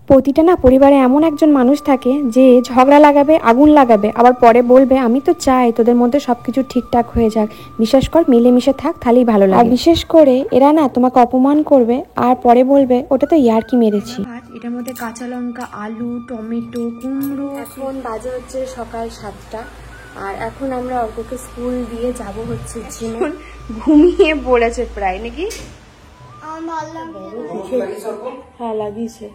প্রতিটা না পরিবারে এমন একজন মানুষ থাকে যে ঝগড়া লাগাবে, আগুন লাগাবে, আবার পরে বলবে আমি তো চাই তোদের মধ্যে সবকিছু ঠিকঠাক হয়ে যাক, বিশ্বাস কর মিলেমিশে থাক, তাহলেই ভালো লাগে। আর বিশেষ করে এরা না তোমাকে অপমান করবে আর পরে বলবে ওটা তো ইয়ার্কি মেরেছি। এটার মধ্যে কাঁচা লঙ্কা, আলু, টমেটো, কুমড়ো। এখন বাজে হচ্ছে সকাল 7টা আর এখন আমরা অল্পকে স্কুল দিয়ে যাব হচ্ছে জিমে। ঘুমিয়ে পড়েছে প্রায় নাকি? হ্যাঁ লাগিয়েছে।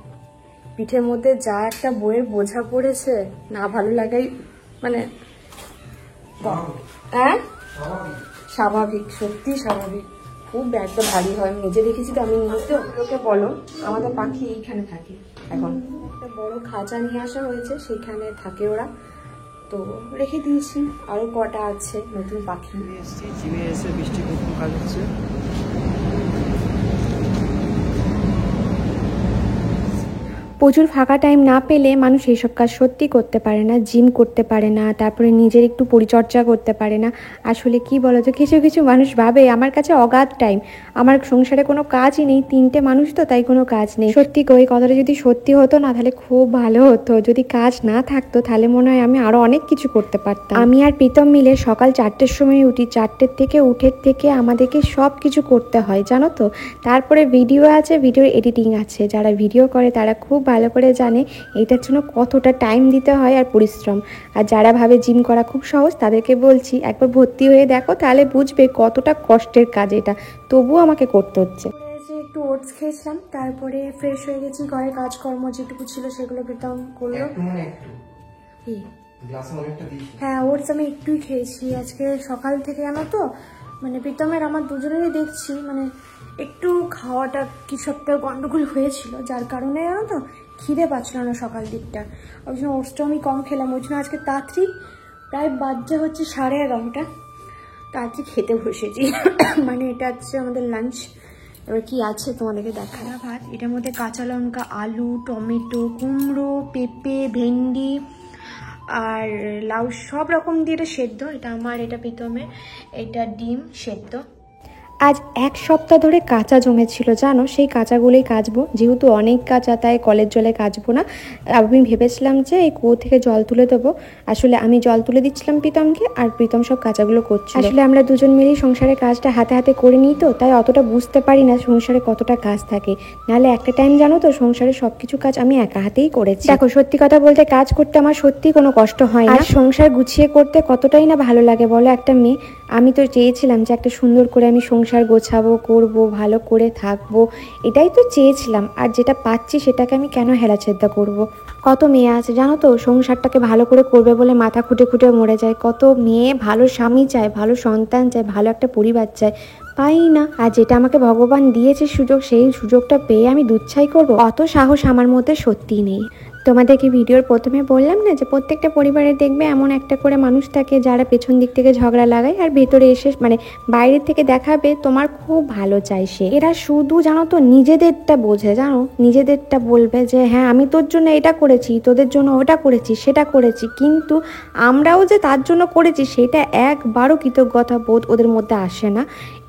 পিঠের মধ্যে যা একটা বইয়ের বোঝা পড়েছে, না ভালো লাগাই মানে হ্যাঁ স্বাভাবিক, সত্যি স্বাভাবিক। খুব ব্যাগটা ভারী হয়, আমি নিজে দেখেছি তো। আমি নিতে ওকে বলো, আমাদের পাখি এইখানে থাকে। এখন একটা বড় খাঁচা নিয়ে আসা হয়েছে, সেইখানে থাকে ওরা, তো রেখে দিয়েছি। আরো কটা আছে নতুন পাখি। জিমে এসে বৃষ্টি প্রথম কাজ হচ্ছে। প্রচুর ফাঁকা টাইম না পেলে মানুষ এইসব কাজ সত্যি করতে পারে না, জিম করতে পারে না, তারপরে নিজের একটু পরিচর্যা করতে পারে না। আসলে কি বলো তো, কিছু কিছু মানুষ ভাবে আমার কাছে অগাধ টাইম, আমার সংসারে কোনো কাজই নেই, 3টে মানুষ তো তাই কোনো কাজ নেই। সত্যি কই কথাটা যদি সত্যি হতো না তাহলে খুব ভালো হতো। যদি কাজ না থাকতো তাহলে মনে হয় আমি আরও অনেক কিছু করতে পারতাম। আমি আর প্রীতম মিলে সকাল 4টের সময় উঠি, 4টের থেকে উঠে থেকে আমাদেরকে সব কিছু করতে হয় জানো তো। তারপরে ভিডিও আছে, ভিডিও এডিটিং আছে। যারা ভিডিও করে তারা খুব ভালো করে জানে এটার জন্য কতটা টাইম দিতে হয় আর পরিশ্রম। আর যারা ভাবে জিম করা খুব সহজ তাদেরকে বলছি একবার ভর্তি হয়ে দেখো, তাহলে বুঝবে কতটা কষ্টের কাজ এটা, তবুও আমাকে করতে হচ্ছে। একটু ওটস খেয়েছিলাম, তারপরে ফ্রেশ হয়ে গেছি। ঘরের কাজকর্ম যেটুকু ছিল সেগুলো প্রীতম করলো। হ্যাঁ ওটস আমি একটুই খেয়েছি আজকে সকাল থেকে, জানো তো মানে প্রীতমের আমার দুজনেরই দেখছি মানে একটু খাওয়াটা কিছু একটা গন্ডগোল হয়েছিল, যার কারণে জানো তো খিদে পাচ্ছিল না সকাল দিকটা। ওই জন্য ওটসটা আমি কম খেলাম। ওই জন্য আজকে তাড়াতাড়ি প্রায় বাজে হচ্ছে 11:30 তাড়াতাড়ি খেতে বসেছি। মানে এটা হচ্ছে আমাদের লাঞ্চ। এবার কি আছে তোমাদেরকে দেখা। ভাত, এটার মধ্যে কাঁচা লঙ্কা, আলু, টমেটো, কুমড়ো, পেঁপে, ভেন্ডি আর লাউ সব রকম দিয়ে এটা সেদ্ধ। এটা আমার, এটা প্রীতমের, এটা ডিম সেদ্ধ। আজ 1 সপ্তাহ ধরে কাঁচা জমেছিল জানো, সেই কাঁচাগুলোই কাচবো। যেহেতু অনেক কাঁচা তাই কলের জলে কাচবো না। আমি ভেবেছিলাম যে এই কুয়ো থেকে জল তুলে দেবো। আসলে আমি জল তুলে দিচ্ছিলাম প্রীতমকে আর প্রীতম সব কাঁচাগুলো করছিল। আসলে আমরা দুজন মিলেই সংসারের কাজটা হাতে হাতে করে নিই, তো তাই অতটা বুঝতে পারি না সংসারে কতটা কাজ থাকে। নাহলে একটা টাইম জানো তো সংসারে সবকিছু কাজ আমি একা হাতেই করেছি। দেখো সত্যি কথা বলতে কাজ করতে আমার সত্যি কোনো কষ্ট হয় না। আর সংসার গুছিয়ে করতে কতটাই না ভালো লাগে বলো একটা মেয়ে। আমি তো চেয়েছিলাম যে একটা সুন্দর করে আমি সংসার গোছাবো, করবো, ভালো করে থাকবো, এটাই তো চেয়েছিলাম। আর যেটা পাচ্ছি সেটাকে আমি কেন হেলাছেদ্দা করবো। কত মেয়ে আছে জানো তো সংসারটাকে ভালো করে করবে বলে মাথা খুঁটে খুঁটে মরে যায়। কত মেয়ে ভালো স্বামী চায়, ভালো সন্তান চায়, ভালো একটা পরিবার চায়, পাই না। আর যেটা আমাকে ভগবান দিয়েছে সুযোগ, সেই সুযোগটা পেয়ে আমি দুচ্ছাই করবো, অত সাহস আমার মধ্যে সত্যিই নেই। তোমাদেরকে ভিডিওর প্রথমে বললাম না যে প্রত্যেকটা পরিবারে দেখবে এমন একটা করে মানুষ থাকে যারা পেছন দিক থেকে ঝগড়া লাগায় আর ভেতরে এসে মানে বাইরের থেকে দেখাবে তোমার খুব ভালো চাই সে। এরা শুধু জানো তো নিজেদেরটা বোঝে, জানো নিজেদেরটা বলবে যে হ্যাঁ আমি তোর জন্য এটা করেছি, তোদের জন্য ওটা করেছি, সেটা করেছি, কিন্তু আমরাও যে তার জন্য করেছি সেটা একবারও কৃতজ্ঞতা বোধ ওদের মধ্যে আসে না।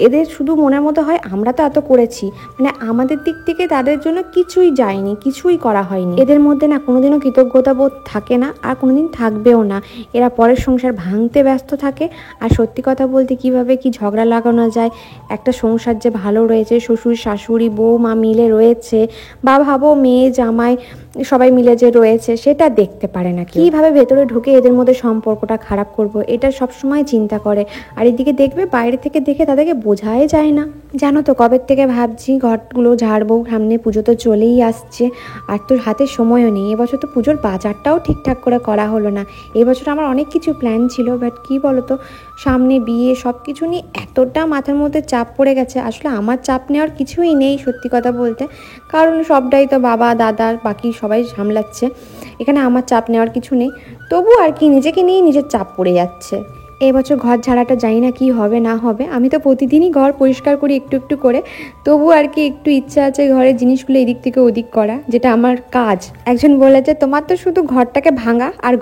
এদের শুধু মনের মতো হয় আমরা তো এত করেছি, মানে আমাদের দিক থেকে তাদের জন্য কিছুই যায়নি, কিছুই করা হয়নি। এদের মধ্যে না কোনোদিনও কৃতজ্ঞতা বোধ থাকে না আর কোনোদিন থাকবেও না। এরা পরের সংসার ভাঙতে ব্যস্ত থাকে। আর সত্যি কথা বলতে কিভাবে কি ঝগড়া লাগানো যায়, একটা সংসার যে ভালো রয়েছে, শ্বশুর শাশুড়ি বৌমা মিলে রয়েছে, বা ভাবো মেয়ে জামাই সবাই মিলে যে রয়েছে, সেটা দেখতে পারে না। কিভাবে ভেতরে ঢুকে এদের মধ্যে সম্পর্কটা খারাপ করব, এটা সবসময় চিন্তা করে। আর এদিকে দেখবে বাইরে থেকে দেখে তাদেরকে বোঝাই যায় না। জানো তো কবে থেকে ভাবছি ঘরগুলো ঝাড়বো, সামনে পুজো তো চলেই আসছে, আর তোর হাতে সময়ও নেই। এবছর তো পুজোর বাজারটাও ঠিকঠাক করে করা হলো না। এবছর আমার অনেক কিছু প্ল্যান ছিল, বাট কি বলতো সামনে বিয়ে, সব কিছু নিয়ে এতটা মাথার মধ্যে চাপ পড়ে গেছে। আসলে আমার চাপ নেওয়ার কিছুই নেই সত্যি কথা বলতে, কারণ সবটাই তো বাবা দাদার বাকি সবাই সামলাচ্ছে, এখানে আমার চাপ নেওয়ার কিছু নেই। তবু আর কি নিজেকে নিয়ে নিজের চাপ পড়ে যাচ্ছে। এবছর ঘর ঝাড়াটা জানি না কি হবে না হবে, আমি তো প্রতিদিনই ঘর পরিষ্কার করি একটু একটু করে, তবু আর কি একটু ইচ্ছা আছে ঘরের জিনিসগুলো এদিক থেকে ওদিক করা, যেটা আমার কাজ। একজন বলেছে তোমার তো শুধু ঘরটাকে ভাঙা আর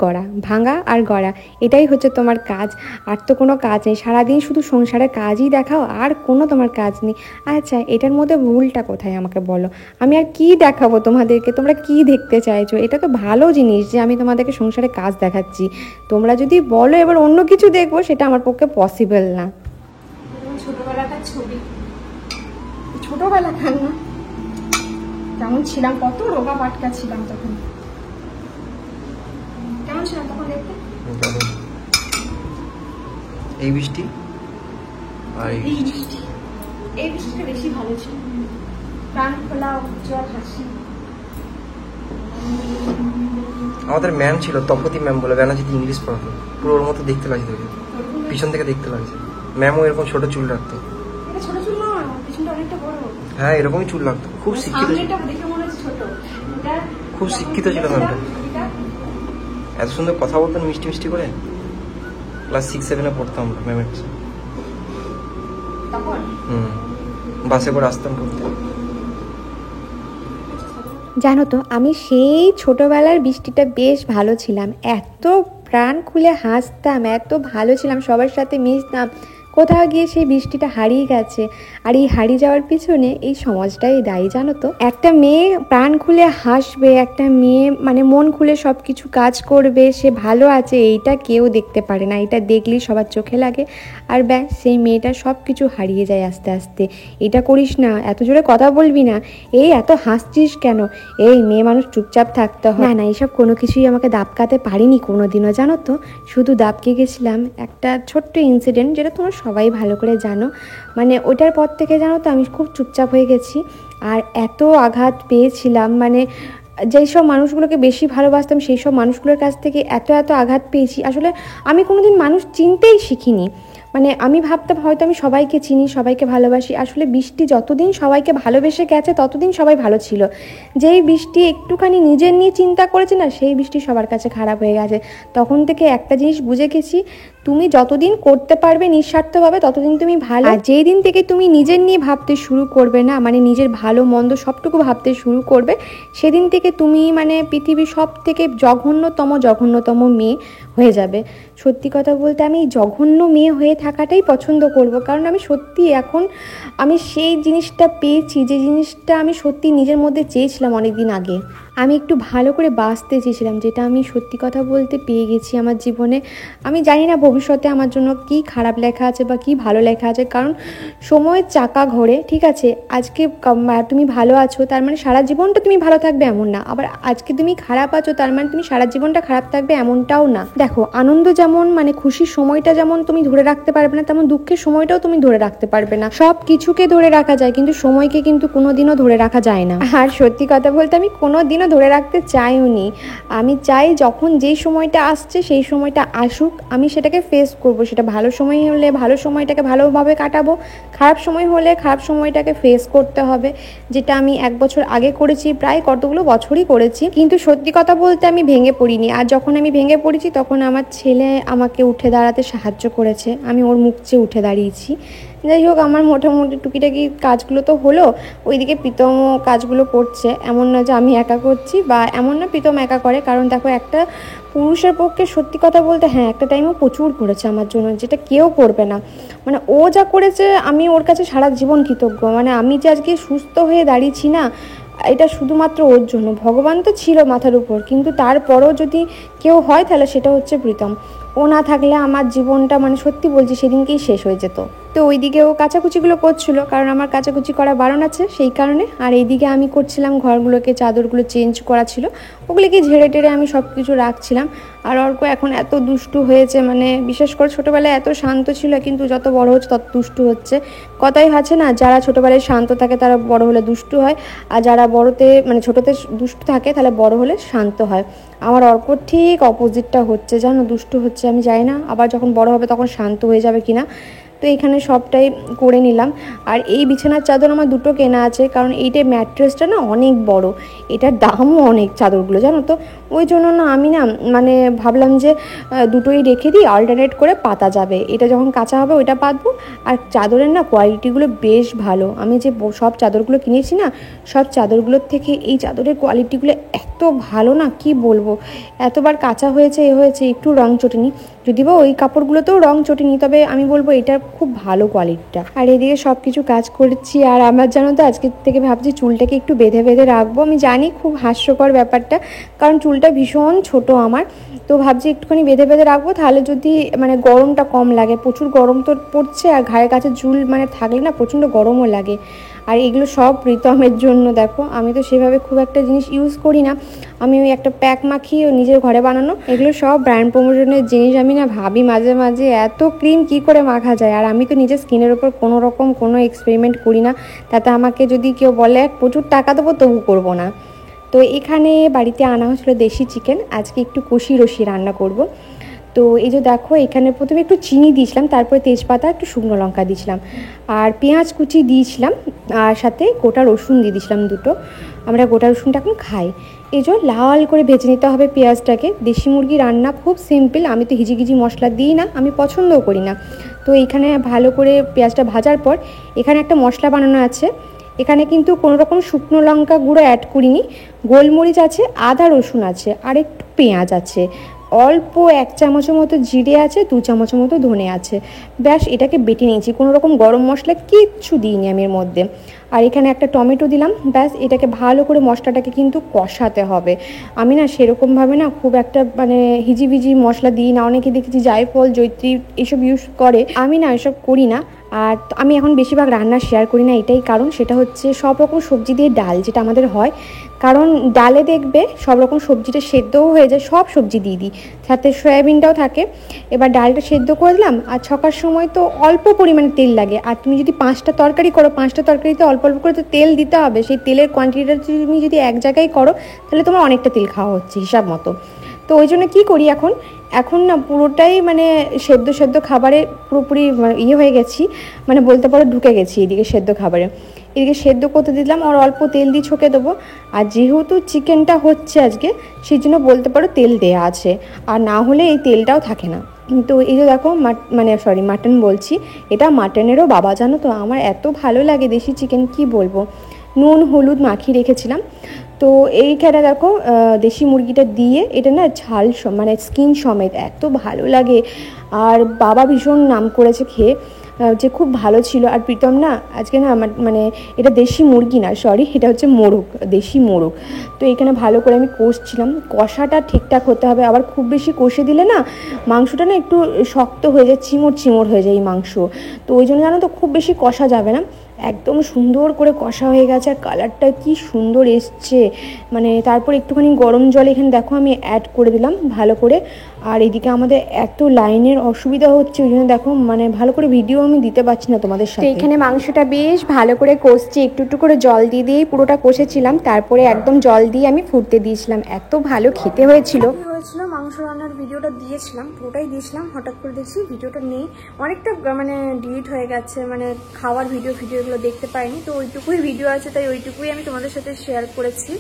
গড়া, এটাই হচ্ছে তোমার কাজ, আর তো কোনো কাজ নেই, সারাদিন শুধু সংসারের কাজই দেখাও, আর কোনো তোমার কাজ নেই। আচ্ছা, এটার মধ্যে ভুলটা কোথায় আমাকে বলো? আমি আর কি দেখাবো তোমাদেরকে? তোমরা কি দেখতে চাইছো? এটা তো ভালো জিনিস যে আমি তোমাদেরকে সংসারে কাজ দেখাচ্ছি। তোমরা যদি বলো এবার অন্য কিছু দেখবো, সেটা আমার পক্ষে পসিবল না। ছোটবেলাকার ছবি, ছোটবেলা খান না কেমন ছিলাম, কত রোগা পাটকা ছিলাম তখন, কেমন ছিলাম তখন দেখতে। এই বৃষ্টি আর এই বৃষ্টিটা বেশি ভালো ছিল, প্রাণ খোলা উজ্জ্বল হাসি। আমাদের ম্যাম ছিল তপতি ম্যাম বলে, ব্যানার্জিতে ইংলিশ পড়াতো, পুরো ওর মতো দেখতে লাগছে, পিছন থেকে দেখতে লাগছে। ম্যামও এরকম ছোট চুল রাখতো। এটা ছোট চুল না, পিছনটা অনেকটা বড়। হ্যাঁ, এরকমই চুল রাখতো, খুব শিক্ষিত ছিল, দেখে মনে হচ্ছে ছোট। খুব শিক্ষিত ছিল ম্যামটা। এত সুন্দর কথা বলতেন মিষ্টি মিষ্টি করে। ক্লাস 6-7 পড়তাম আমরা ম্যামের কাছে। বাসে করে আসতাম পড়তে। জানো তো, আমি সেই ছোটবেলার বৃষ্টিটা বেশ ভালো ছিলাম, এত প্রাণ খুলে হাসতাম, এত ভালো ছিলাম, সবার সাথে মিশতাম। কোথাও গিয়ে সেই বৃষ্টিটা হারিয়ে গেছে, আর এই হারিয়ে যাওয়ার পিছনে এই সমাজটাই দায়ী। জানো তো, একটা মেয়ে প্রাণ খুলে হাসবে, একটা মেয়ে মানে মন খুলে সব কিছু কাজ করবে, সে ভালো আছে, এইটা কেউ দেখতে পারে না, এটা দেখলেই সবার চোখে লাগে, আর ব্যাস সেই মেয়েটা সব কিছু হারিয়ে যায় আস্তে আস্তে। এটা করিস না, এত জোরে কথা বলবি না, এই এত হাসছিস কেন, এই মেয়ে মানুষ চুপচাপ থাকতে হয় না। না, এইসব কোনো কিছুই আমাকে দাপকাতে পারিনি কোনোদিনও। জানো তো, শুধু দাপকে গেছিলাম একটা ছোট্ট ইনসিডেন্ট, যেটা তোমরা সবাই ভালো করে জানো। মানে ওটার পর থেকে জানো তো আমি খুব চুপচাপ হয়ে গেছি, আর এত আঘাত পেয়েছিলাম, মানে যেই সব মানুষগুলোকে বেশি ভালোবাসতাম সেই সব মানুষগুলোর কাছ থেকে এত এত আঘাত পেয়েছি। আসলে আমি কোনোদিন মানুষ চিনতেই শিখিনি, মানে আমি ভাবতাম হয়তো আমি সবাইকে চিনি, সবাইকে ভালোবাসি। আসলে বৃষ্টি যতদিন সবাইকে ভালোবেসে গেছে ততদিন সবাই ভালো ছিল। যেই বৃষ্টি একটুখানি নিজের নিয়ে চিন্তা করেছে না, সেই বৃষ্টি সবার কাছে খারাপ হয়ে গেছে। তখন থেকে একটা জিনিস বুঝে গেছি, তুমি যতদিন করতে পারবে নিঃস্বার্থভাবে ততদিন তুমি ভালো, আর যেই দিন থেকে তুমি নিজের নিয়ে ভাবতে শুরু করবে না, মানে নিজের ভালো মন্দ সবটুকু ভাবতে শুরু করবে, সেদিন থেকে তুমি মানে পৃথিবীর সব থেকে জঘন্যতম মেয়ে হয়ে যাবে। সত্যি কথা বলতে আমি জঘন্য মেয়ে হয়ে থাকাটাই পছন্দ করব, কারণ আমি সত্যি এখন আমি সেই জিনিসটা পেয়েছি, যে জিনিসটা আমি সত্যি নিজের মধ্যে চেয়েছিলাম অনেক দিন আগে। আমি একটু ভালো করে বাঁচতে চেয়েছিলাম, যেটা আমি সত্যি কথা বলতে পেয়ে গেছি আমার জীবনে। আমি জানি না ভবিষ্যতে আমার জন্য কি খারাপ লেখা আছে বা কি ভালো লেখা আছে, কারণ সময়ের চাকা ঘোরে, ঠিক আছে? আজকে তুমি ভালো আছো তার মানে সারা জীবনটা তুমি ভালো থাকবে এমন না, আবার আজকে তুমি খারাপ আছো তার মানে তুমি সারা জীবনটা খারাপ থাকবে এমনটাও না। দেখো, আনন্দ যেমন মানে খুশির সময়টা যেমন তুমি ধরে রাখতে পারবে না, তেমন দুঃখের সময়টাও তুমি ধরে রাখতে পারবে না। সব কিছুকে ধরে রাখা যায়, কিন্তু সময়কে কিন্তু কোনোদিনও ধরে রাখা যায় না। আর সত্যি কথা বলতে আমি কোনোদিনও ধরে রাখতে চাইও নি। আমি চাই যখন যেই সময়টা আসছে সেই সময়টা আসুক, আমি সেটাকে ফেস করব। সেটা ভালো সময় হলে ভালো সময়টাকে ভালোভাবে কাটাবো, খারাপ সময় হলে খারাপ সময়টাকে ফেস করতে হবে, যেটা আমি 1 বছর আগে করেছি, প্রায় কতগুলো বছরই করেছি। কিন্তু সত্যি কথা বলতে আমি ভেঙে পড়িনি, আর যখন আমি ভেঙে পড়েছি তখন আমার ছেলে আমাকে উঠে দাঁড়াতে সাহায্য করেছে, আমি ওর মুখ চেয়ে উঠে দাঁড়িয়েছি। যাই হোক, আমার মোটামুটি টুকিটাকি কাজগুলো তো হলো, ওইদিকে প্রীতমও কাজগুলো করছে। এমন না যে আমি একা করছি, বা এমন না প্রীতম একা করে, কারণ দেখো একটা পুরুষের পক্ষে সত্যি কথা বলতে হ্যাঁ একটা টাইমও প্রচুর করেছে আমার জন্য, যেটা কেউ করবে না। মানে ও যা করেছে আমি ওর কাছে সারা জীবন কৃতজ্ঞ। মানে আমি যে আজকে সুস্থ হয়ে দাঁড়িয়েছি না, এটা শুধুমাত্র ওর জন্য। ভগবান তো ছিল মাথার উপর, কিন্তু তারপরও যদি কেউ হয় তাহলে সেটা হচ্ছে প্রীতম। ও না থাকলে আমার জীবনটা মানে সত্যি বলছি সেদিনকেই শেষ হয়ে যেত। তো ওইদিকে ও কাচাকুচিগুলো করছিল, কারণ আমার কাচাকুচি করা বারণ আছে সেই কারণে। আর এইদিকে আমি করছিলাম ঘরগুলোকে, চাদরগুলো চেঞ্জ করা ছিল, ওগুলিকে ঝেড়ে টেড়ে আমি সব কিছু রাখছিলাম। আর অর্ক এখন এত দুষ্টু হয়েছে, মানে বিশেষ করে ছোটোবেলায় এত শান্ত ছিল, কিন্তু যত বড় হচ্ছে তত দুষ্টু হচ্ছে। কথাই আছে না, যারা ছোটোবেলায় শান্ত থাকে তারা বড় হলে দুষ্টু হয়, আর যারা বড়তে মানে ছোটোতে দুষ্টু থাকে তাহলে বড় হলে শান্ত হয়। আমার অর্ক ঠিক অপোজিটটা হচ্ছে, জানো, দুষ্টু হচ্ছে। আমি জানি না আবার যখন বড় হবে তখন শান্ত হয়ে যাবে কিনা, তো এখানে সবটাই করে নিলাম। আর এই বিছানার চাদর আমার দুটো কেনা আছে, কারণ এইটা ম্যাট্রেসটা না অনেক বড়, এটার দামও অনেক চাদরগুলো জানো তো। ওই জন্য না আমি না মানে ভাবলাম যে দুটোই রেখে দিই, অল্টারনেট করে পাতা যাবে। এটা যখন কাঁচা হবে ওইটা পাতবো। আর চাদরের না কোয়ালিটিগুলো বেশ ভালো। আমি যে সব চাদরগুলো কিনেছি না, সব চাদরগুলোর থেকে এই চাদরের কোয়ালিটিগুলো এত ভালো না, কি বলবো। এতবার কাঁচা হয়েছে হয়েছে একটু রং চটেনি, যদি বা ওই কাপড়গুলোতেও রং চটেনি, তবে আমি বলবো এটা খুব ভালো কোয়ালিটিটা। আর এদিকে সব কিছু কাজ করছি। আর আমার জানো তো আজকে থেকে ভাবছি চুলটাকে একটু বেঁধে বেঁধে রাখবো। আমি জানি খুব হাস্যকর ব্যাপারটা, কারণ চুলটা ভীষণ ছোট আমার, তো ভাবছি একটুখানি বেঁধে বেঁধে রাখবো, তাহলে যদি মানে গরমটা কম লাগে। প্রচুর গরম তো পড়ছে, আর ঘাড়ের কাছে চুল মানে থাকলে না প্রচণ্ড গরমও লাগে। আর এগুলো সব প্রীতমের জন্য। দেখো আমি তো সেভাবে খুব একটা জিনিস ইউজ করি না, আমি ওই একটা প্যাক মাখি ও নিজের ঘরে বানানো। এগুলো সব ব্র্যান্ড প্রমোশনের জিনিস। আমি না ভাবি মাঝে মাঝে এত ক্রিম কি করে মাখা যায়। আর আমি তো নিজের স্কিনের ওপর কোনো রকম কোনো এক্সপেরিমেন্ট করি না, তাতে আমাকে যদি কেউ বলে প্রচুর টাকা দেবো তবু করবো না। তো এখানে বাড়িতে আনা হয়েছিল দেশি চিকেন, আজকে একটু কষি রসি রান্না করব। তো এই যে দেখো এখানে প্রথমে একটু চিনি দিয়েছিলাম, তারপরে তেজপাতা একটু শুকনো লঙ্কা দিয়েছিলাম, আর পেঁয়াজ কুচি দিয়েছিলাম, আর সাথে গোটা রসুন দিয়ে দিয়েছিলাম দুটো। আমরা গোটা রসুনটা এখন খাই। এই যে লাল করে ভেজে নিতে হবে পেঁয়াজটাকে। দেশি মুরগি রান্না খুব সিম্পল, আমি তো হিজিগিজি মশলা দিই না, আমি পছন্দও করি না। তো এইখানে ভালো করে পেঁয়াজটা ভাজার পর এখানে একটা মশলা বানানো আছে। এখানে কিন্তু কোনো রকম শুকনো লঙ্কা গুঁড়ো অ্যাড করিনি, গোলমরিচ আছে, আদা রসুন আছে, আর একটু পেঁয়াজ আছে, অল্প 1 চামচের মতো জিরে আছে, 2 চামচের মতো ধনে আছে। ব্যাস এটাকে বেটে নিয়েছি, কোনো রকম গরম মশলা কিচ্ছু দিইনি আমি এর মধ্যে। আর এখানে একটা টমেটো দিলাম। ব্যাস এটাকে ভালো করে মশলাটাকে কিন্তু কষাতে হবে। আমি না সেরকমভাবে না খুব একটা মানে হিজিবিজি মশলা দিই না, অনেকে দেখেছি জায়ফল জয়িত্রী এসব ইউজ করে, আমি না এসব করি না। আর আমি এখন বেশিরভাগ রান্না শেয়ার করি না, এটাই কারণ, সেটা হচ্ছে সব রকম সবজি দিয়ে ডাল যেটা আমাদের হয়, কারণ ডালে দেখবে সব রকম সবজিটা সেদ্ধও হয়ে যায়, সব সবজি দিয়ে দিই, সাথে সয়াবিনটাও থাকে। এবার ডালটা সেদ্ধ করে দিলাম, আর ছকার সময় তো অল্প পরিমাণে তেল লাগে। আর তুমি যদি 5টা তরকারি করো, 5টা তরকারিতে অল্প অল্প করে তো তেল দিতে হবে। সেই তেলের কোয়ান্টিটিটা তুমি যদি এক জায়গায় করো, তাহলে তোমার অনেকটা তেল খাওয়া হচ্ছে হিসাব মতো। তো ওই জন্য কী করি এখন না পুরোটাই মানে সেদ্ধ খাবারে পুরোপুরি ইয়ে হয়ে গেছি, মানে বলতে পারো ঢুকে গেছি এদিকে সেদ্ধ খাবারে। এদিকে সেদ্ধ করতে দিলাম, আর অল্প তেল দিয়ে ছকে দেবো। আর যেহেতু চিকেনটা হচ্ছে আজকে, সেই জন্য বলতে পারো তেল দেয়া আছে, আর না হলে এই তেলটাও থাকে না। তো এই যে দেখো মাটন বলছি, এটা মাটনেরও বাবা, জানো তো আমার এত ভালো লাগে দেশি চিকেন, কি বলবো। নুন হলুদ মাখিয়ে রেখেছিলাম। তো এইখানে দেখো দেশি মুরগিটা দিয়ে এটা না ঝাল মানে স্কিন সমেত এত ভালো লাগে। আর বাবা ভীষণ নাম করেছে খেয়ে যে খুব ভালো ছিল। আর প্রীতম না আজকে না মানে এটা দেশি মুরগি না, সরি, এটা হচ্ছে মোরগ, দেশি মোরগ। তো এখানে ভালো করে আমি কষছিলাম। কষাটা ঠিকঠাক হতে হবে, আবার খুব বেশি কষে দিলে না মাংসটা না একটু শক্ত হয়ে যায়, চিমড় হয়ে যায় এই মাংস। তো ওই জন্য জানো তো খুব বেশি কষা যাবে না। একদম সুন্দর করে কষা হয়ে গেছে, আর কালারটা কি সুন্দর এসছে। মানে তারপর একটুখানি গরম জল এখানে দেখো আমি অ্যাড করে দিলাম ভালো করে। আর এদিকে আমাদের এত লাইনের অসুবিধা হচ্ছে, ওই জন্য দেখো মানে ভালো করে ভিডিও আমি দিতে পারছি না তোমাদের সাথে। এখানে মাংসটা বেশ ভালো করে কষছি, একটু একটু করে জল দিয়ে দিয়েই পুরোটা কষেছিলাম, তারপরে একদম জল দিয়ে আমি ফুটতে দিয়েছিলাম। এত ভালো খেতে হয়েছিল। মাংস রান্নার ভিডিওটা দিয়েছিলাম, পুরোটাই দিয়েছিলাম, হঠাৎ করে দেখছি ভিডিওটা নেই, অনেকটা মানে ডিলিট হয়ে গেছে, মানে খাওয়ার ভিডিও এগুলো দেখতে পাইনি। তো ওইটুকুই ভিডিও আছে, তাই ওইটুকুই আমি তোমাদের সাথে শেয়ার করেছি।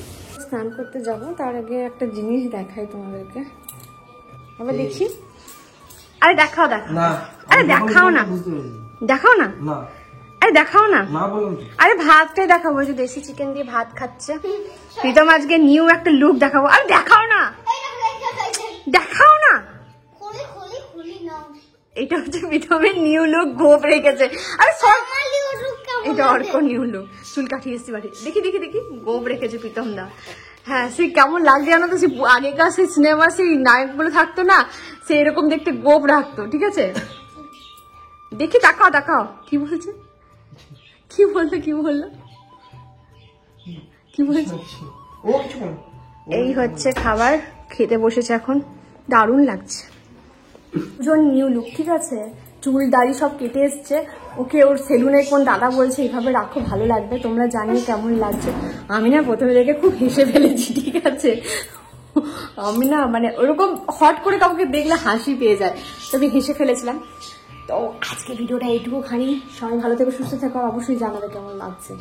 স্নান করতে যাব, তার আগে একটা জিনিস দেখাই তোমাদেরকে, আবার দেখি। আরে দেখাও না, আরে দেখাও না, দেখাও না, আরে দেখাও না, আরে ভাতটাই দেখাবো। যে দেশি চিকেন দিয়ে ভাত খাচ্ছে প্রীতম, আজকে নিউ একটা লুক দেখাবো। আরে দেখাও না, দেখাও না, এটা হচ্ছে প্রীতমের নিউ লুক, গোপ রেখেছে। আরে এটা অর্ক নিউ লুক, চুল কাটিয়ে এসছি বাড়ি, দেখি দেখি দেখি, গোপ রেখেছে প্রীতম দা। হ্যাঁ, সে কেমন লাগছে জানো তো, সে আগেকার সেই সিনেমার সেই নায়কগুলো থাকতো না, সে এরকম দেখতে গোপ রাখতো, ঠিক আছে। দেখি, দেখাও দেখাও, কি বলছে, কি বললো, কি বললো, কি বলছে। এই হচ্ছে খাবার, খেতে বসেছে এখন, দারুণ লাগছে, ভীষণ নিউ লুক, ঠিক আছে। চুল দাড়ি সব কেটে এসছে, ওকে ওর সেলুনে কোন দাদা বলছে এইভাবে রাখো ভালো লাগবে, তোমরা জানিয়ে কেমন লাগছে। আমি না প্রথমে দেখে খুব হেসে ফেলেছি, ঠিক আছে। আমি না মানে ওরকম হট করে কাউকে দেখলে হাসি পেয়ে যায়, তবে হেসে ফেলেছিলাম। তো আজকে ভিডিওটা এইটুকু খানি, সবাই ভালো থেকে সুস্থ থাকো, অবশ্যই জানাবে কেমন লাগছে।